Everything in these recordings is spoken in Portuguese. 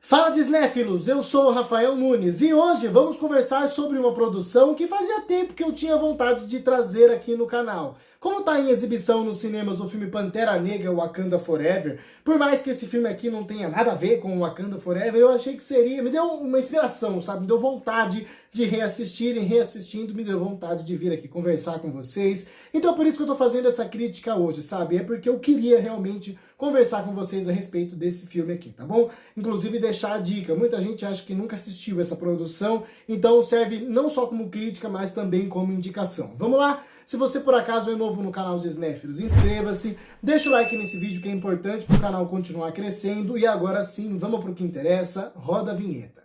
Fala Disnéfilos, eu sou o Rafael Nunes e hoje vamos conversar sobre uma produção que fazia tempo que eu tinha vontade de trazer aqui no canal. Como está em exibição nos cinemas o filme Pantera Negra Wakanda Forever, por mais que esse filme aqui não tenha nada a ver com Wakanda Forever, eu achei que seria, me deu uma inspiração, sabe? Me deu vontade de reassistir e reassistindo, me deu vontade de vir aqui conversar com vocês. Então por isso que eu tô fazendo essa crítica hoje, sabe? É porque eu queria realmente conversar com vocês a respeito desse filme aqui, tá bom? Inclusive deixar a dica, muita gente acha que nunca assistiu essa produção, então serve não só como crítica, mas também como indicação. Vamos lá? Se você por acaso é novo no canal Disnéfilos, inscreva-se, deixa o like nesse vídeo que é importante para o canal continuar crescendo, e agora sim, vamos pro que interessa, roda a vinheta.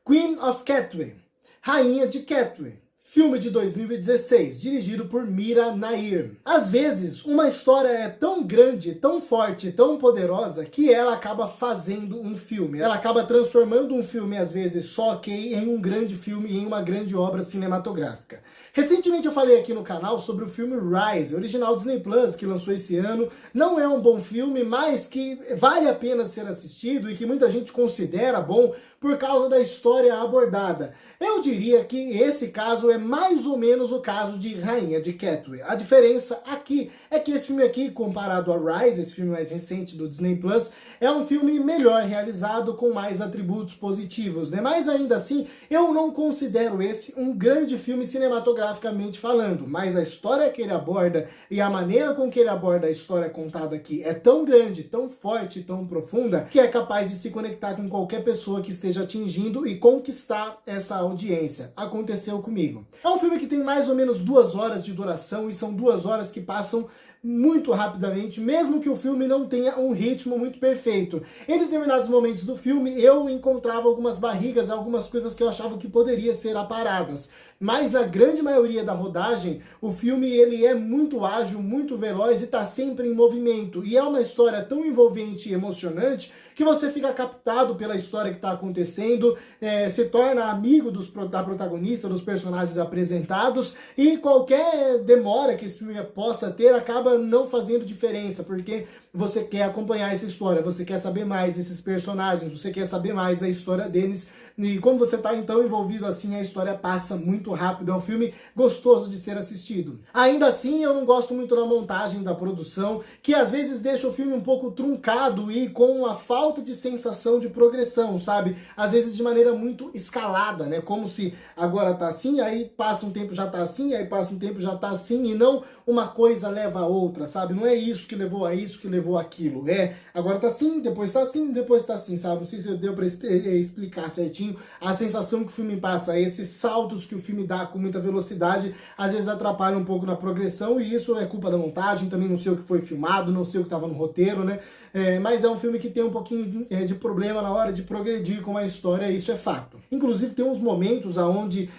Queen of Katwe, Rainha de Katwe. Filme de 2016, dirigido por Mira Nair. Às vezes, uma história é tão grande, tão forte, tão poderosa, que ela acaba fazendo um filme. Ela acaba transformando um filme, às vezes, só ok, em um grande filme, em uma grande obra cinematográfica. Recentemente eu falei aqui no canal sobre o filme Rise, original Disney Plus, que lançou esse ano. Não é um bom filme, mas que vale a pena ser assistido e que muita gente considera bom por causa da história abordada. Eu diria que esse caso é mais ou menos o caso de Rainha de Katwe. A diferença aqui é que esse filme aqui, comparado a Rise, esse filme mais recente do Disney Plus, é um filme melhor realizado, com mais atributos positivos, né? Mas ainda assim, eu não considero esse um grande filme cinematograficamente falando, mas a história que ele aborda e a maneira com que ele aborda a história contada aqui é tão grande, tão forte, tão profunda, que é capaz de se conectar com qualquer pessoa que esteja atingindo e conquistar essa audiência. Aconteceu comigo. É um filme que tem mais ou menos 2 horas de duração e são 2 horas que passam muito rapidamente, mesmo que o filme não tenha um ritmo muito perfeito. Em determinados momentos do filme, eu encontrava algumas barrigas, algumas coisas que eu achava que poderiam ser aparadas. Mas na grande maioria da rodagem, o filme ele é muito ágil, muito veloz e está sempre em movimento. E é uma história tão envolvente e emocionante que você fica captado pela história que está acontecendo, se torna amigo da protagonista, dos personagens apresentados, e qualquer demora que esse filme possa ter acaba não fazendo diferença, porque você quer acompanhar essa história, você quer saber mais desses personagens, você quer saber mais da história deles, e como você está então envolvido assim, a história passa muito rápido, é um filme gostoso de ser assistido. Ainda assim, eu não gosto muito da montagem da produção, que às vezes deixa o filme um pouco truncado e com a falta de sensação de progressão, sabe? Às vezes de maneira muito escalada, né? Como se agora tá assim, aí passa um tempo já tá assim, aí passa um tempo já tá assim, e não uma coisa leva a outra, sabe? Não é isso que levou a isso, que levou aquilo. Agora tá assim, depois tá assim, depois tá assim, sabe? Não sei se deu pra explicar certinho. A sensação que o filme passa, esses saltos que o filme dá com muita velocidade, às vezes atrapalha um pouco na progressão, e isso é culpa da montagem, também não sei o que foi filmado, não sei o que estava no roteiro, né? Mas é um filme que tem um pouquinho de problema na hora de progredir com a história, isso é fato. Inclusive tem uns momentos onde,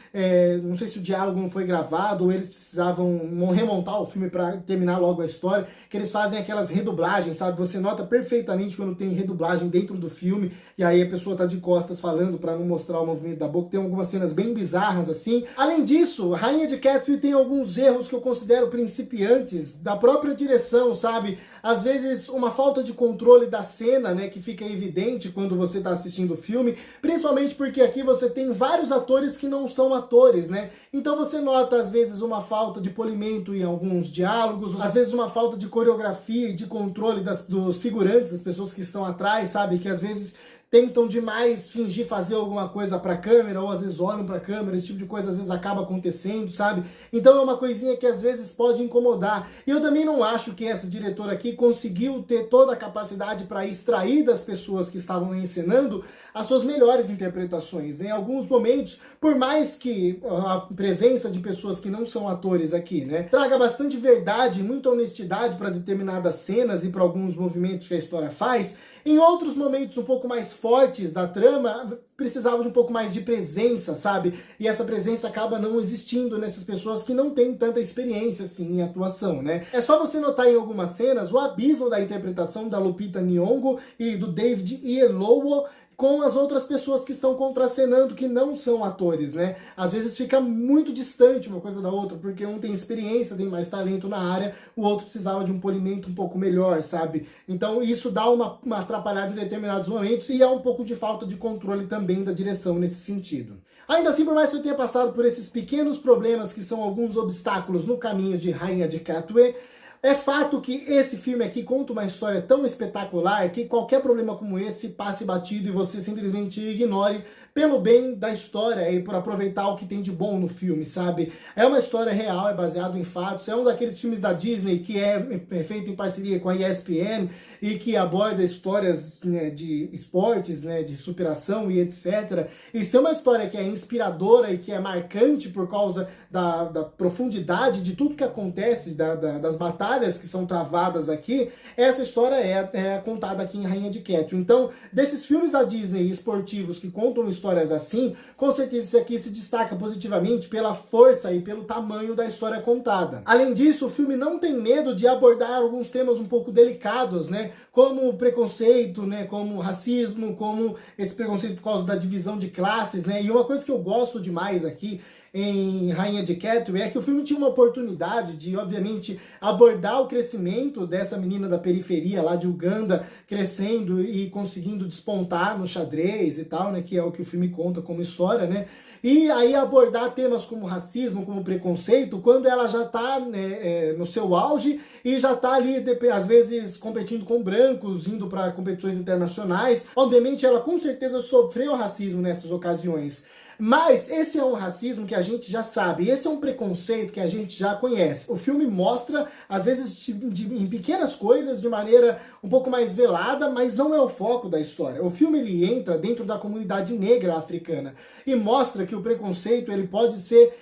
não sei se o diálogo não foi gravado, ou eles precisavam remontar o filme para terminar logo a história, que eles fazem aquelas redublagens, sabe? Você nota perfeitamente quando tem redublagem dentro do filme, e aí a pessoa tá de costas falando para não mostrar o movimento da boca, tem algumas cenas bem bizarras assim. Além disso, Rainha de Katwe tem alguns erros que eu considero principiantes da própria direção, sabe? Às vezes uma falta de controle da cena, né, que fica evidente quando você tá assistindo o filme, principalmente porque aqui você tem vários atores que não são atores, né? Então você nota às vezes uma falta de polimento em alguns diálogos, às vezes uma falta de coreografia e de controle dos figurantes, das pessoas que estão atrás, sabe? Que às vezes tentam demais fingir fazer alguma coisa pra câmera, ou às vezes olham pra câmera, esse tipo de coisa às vezes acaba acontecendo, sabe? Então é uma coisinha que às vezes pode incomodar. E eu também não acho que essa diretora aqui conseguiu ter toda a capacidade para extrair das pessoas que estavam encenando as suas melhores interpretações. Em alguns momentos, por mais que a presença de pessoas que não são atores aqui, né, traga bastante verdade, muita honestidade para determinadas cenas e para alguns movimentos que a história faz, em outros momentos um pouco mais fortes da trama, precisava de um pouco mais de presença, sabe? E essa presença acaba não existindo nessas pessoas que não têm tanta experiência, assim, em atuação, né? É só você notar em algumas cenas o abismo da interpretação da Lupita Nyong'o e do David Oyelowo, com as outras pessoas que estão contracenando, que não são atores, né? Às vezes fica muito distante uma coisa da outra, porque um tem experiência, tem mais talento na área, o outro precisava de um polimento um pouco melhor, sabe? Então isso dá uma atrapalhada em determinados momentos e há um pouco de falta de controle também da direção nesse sentido. Ainda assim, por mais que eu tenha passado por esses pequenos problemas que são alguns obstáculos no caminho de Rainha de Katwe, é fato que esse filme aqui conta uma história tão espetacular que qualquer problema como esse passe batido e você simplesmente ignore pelo bem da história e por aproveitar o que tem de bom no filme, sabe? É uma história real, é baseado em fatos, é um daqueles filmes da Disney que é feito em parceria com a ESPN e que aborda histórias, né, de esportes, né, de superação e etc. E se é uma história que é inspiradora e que é marcante por causa da profundidade de tudo que acontece, das batalhas que são travadas aqui, essa história é contada aqui em Rainha de Katwe. Então, desses filmes da Disney esportivos que contam histórias assim, com certeza esse aqui se destaca positivamente pela força e pelo tamanho da história contada. Além disso, o filme não tem medo de abordar alguns temas um pouco delicados, né, como o preconceito, né, como o racismo, como esse preconceito por causa da divisão de classes, né, e uma coisa que eu gosto demais aqui em Rainha de Katwe é que o filme tinha uma oportunidade de, obviamente, abordar o crescimento dessa menina da periferia lá de Uganda, crescendo e conseguindo despontar no xadrez e tal, né, que é o que o filme conta como história, né, e aí abordar temas como racismo, como preconceito, quando ela já está, né, no seu auge e já está ali, às vezes, competindo com brancos, indo para competições internacionais. Obviamente, ela com certeza sofreu racismo nessas ocasiões. Mas esse é um racismo que a gente já sabe, esse é um preconceito que a gente já conhece. O filme mostra, às vezes, em pequenas coisas, de maneira um pouco mais velada, mas não é o foco da história. O filme ele entra dentro da comunidade negra africana e mostra que o preconceito ele pode ser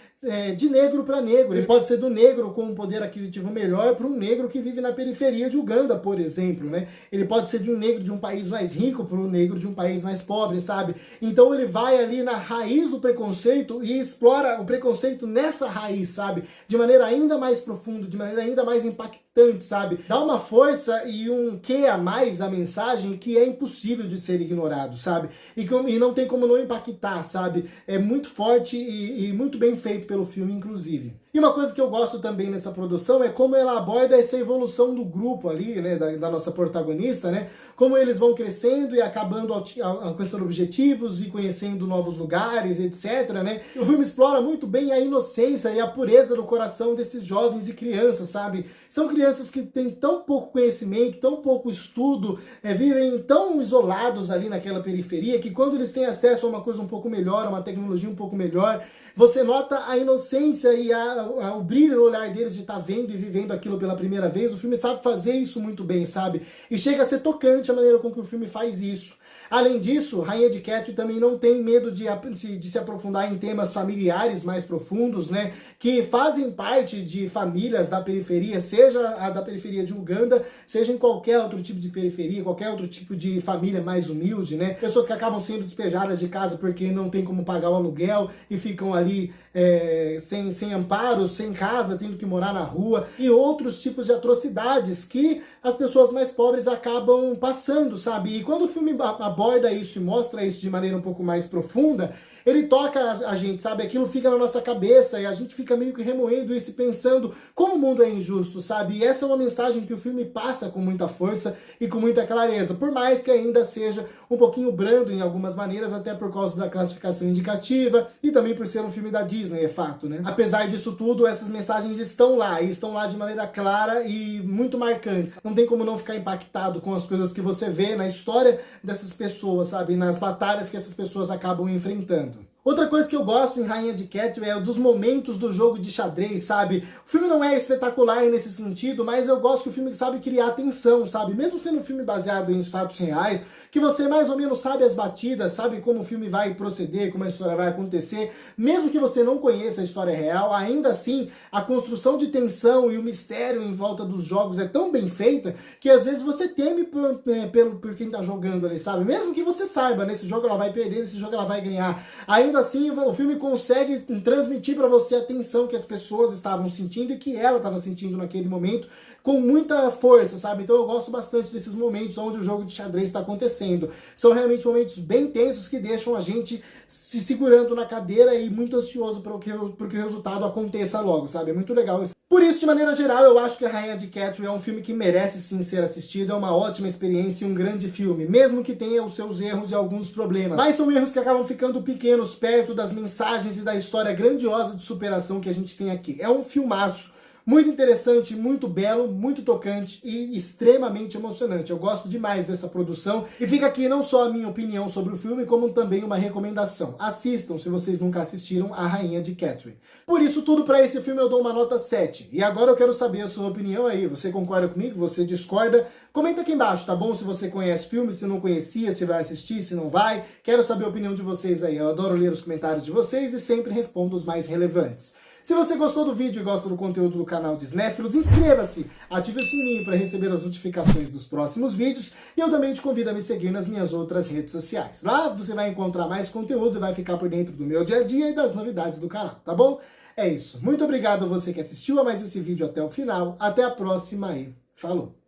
de negro para negro. Ele pode ser do negro com um poder aquisitivo melhor para um negro que vive na periferia de Uganda, por exemplo, né? Ele pode ser de um negro de um país mais rico para um negro de um país mais pobre, sabe? Então ele vai ali na raiz do preconceito e explora o preconceito nessa raiz, sabe? De maneira ainda mais profunda, de maneira ainda mais impactante, sabe? Dá uma força e um quê a mais à mensagem que é impossível de ser ignorado, sabe? E não tem como não impactar, sabe? É muito forte e muito bem feito pelo filme, inclusive. E uma coisa que eu gosto também nessa produção é como ela aborda essa evolução do grupo ali, né, da nossa protagonista, né, como eles vão crescendo e acabando alcançando objetivos e conhecendo novos lugares, etc, né. O filme explora muito bem a inocência e a pureza do coração desses jovens e crianças, sabe. São crianças que têm tão pouco conhecimento, tão pouco estudo, vivem tão isolados ali naquela periferia, que quando eles têm acesso a uma coisa um pouco melhor, a uma tecnologia um pouco melhor, você nota a inocência e o brilho no olhar deles de estar vendo e vivendo aquilo pela primeira vez. O filme sabe fazer isso muito bem, sabe? E chega a ser tocante a maneira com que o filme faz isso. Além disso, Rainha de Katwe também não tem medo de se aprofundar em temas familiares mais profundos, né? Que fazem parte de famílias da periferia, seja a da periferia de Uganda, seja em qualquer outro tipo de periferia, qualquer outro tipo de família mais humilde, né? Pessoas que acabam sendo despejadas de casa porque não tem como pagar o aluguel e ficam ali sem amparo, sem casa, tendo que morar na rua, e outros tipos de atrocidades que as pessoas mais pobres acabam passando, sabe? E quando o filme aborda isso e mostra isso de maneira um pouco mais profunda, ele toca a gente, sabe? Aquilo fica na nossa cabeça e a gente fica meio que remoendo isso e pensando como o mundo é injusto, sabe? E essa é uma mensagem que o filme passa com muita força e com muita clareza, por mais que ainda seja um pouquinho brando em algumas maneiras, até por causa da classificação indicativa e também por ser um filme da Disney, é fato, né? Apesar disso tudo, essas mensagens estão lá, e estão lá de maneira clara e muito marcantes. Não tem como não ficar impactado com as coisas que você vê na história dessas pessoas, sabe? Nas batalhas que essas pessoas acabam enfrentando. Outra coisa que eu gosto em Rainha de Katwe é dos momentos do jogo de xadrez, sabe? O filme não é espetacular nesse sentido, mas eu gosto que o filme sabe criar tensão, sabe? Mesmo sendo um filme baseado em fatos reais, que você mais ou menos sabe as batidas, sabe como o filme vai proceder, como a história vai acontecer, mesmo que você não conheça a história real, ainda assim, a construção de tensão e o mistério em volta dos jogos é tão bem feita que às vezes você teme por quem tá jogando ali, sabe? Mesmo que você saiba, nesse jogo ela vai perder, nesse jogo ela vai ganhar. Ainda ainda assim o filme consegue transmitir para você a tensão que as pessoas estavam sentindo e que ela estava sentindo naquele momento com muita força, sabe? Então eu gosto bastante desses momentos onde o jogo de xadrez está acontecendo. São realmente momentos bem tensos que deixam a gente se segurando na cadeira e muito ansioso para que o resultado aconteça logo, sabe? É muito legal isso. Por isso, de maneira geral, eu acho que A Rainha de Catwill é um filme que merece sim ser assistido, é uma ótima experiência e um grande filme, mesmo que tenha os seus erros e alguns problemas. Mas são erros que acabam ficando pequenos perto das mensagens e da história grandiosa de superação que a gente tem aqui. É um filmaço. Muito interessante, muito belo, muito tocante e extremamente emocionante. Eu gosto demais dessa produção e fica aqui não só a minha opinião sobre o filme, como também uma recomendação. Assistam, se vocês nunca assistiram, A Rainha de Catwill. Por isso tudo para esse filme eu dou uma nota 7. E agora eu quero saber a sua opinião aí. Você concorda comigo? Você discorda? Comenta aqui embaixo, tá bom? Se você conhece o filme, se não conhecia, se vai assistir, se não vai. Quero saber a opinião de vocês aí. Eu adoro ler os comentários de vocês e sempre respondo os mais relevantes. Se você gostou do vídeo e gosta do conteúdo do canal de Cinéfilos, inscreva-se, ative o sininho para receber as notificações dos próximos vídeos e eu também te convido a me seguir nas minhas outras redes sociais. Lá você vai encontrar mais conteúdo e vai ficar por dentro do meu dia a dia e das novidades do canal, tá bom? É isso. Muito obrigado a você que assistiu a mais esse vídeo até o final. Até a próxima e falou!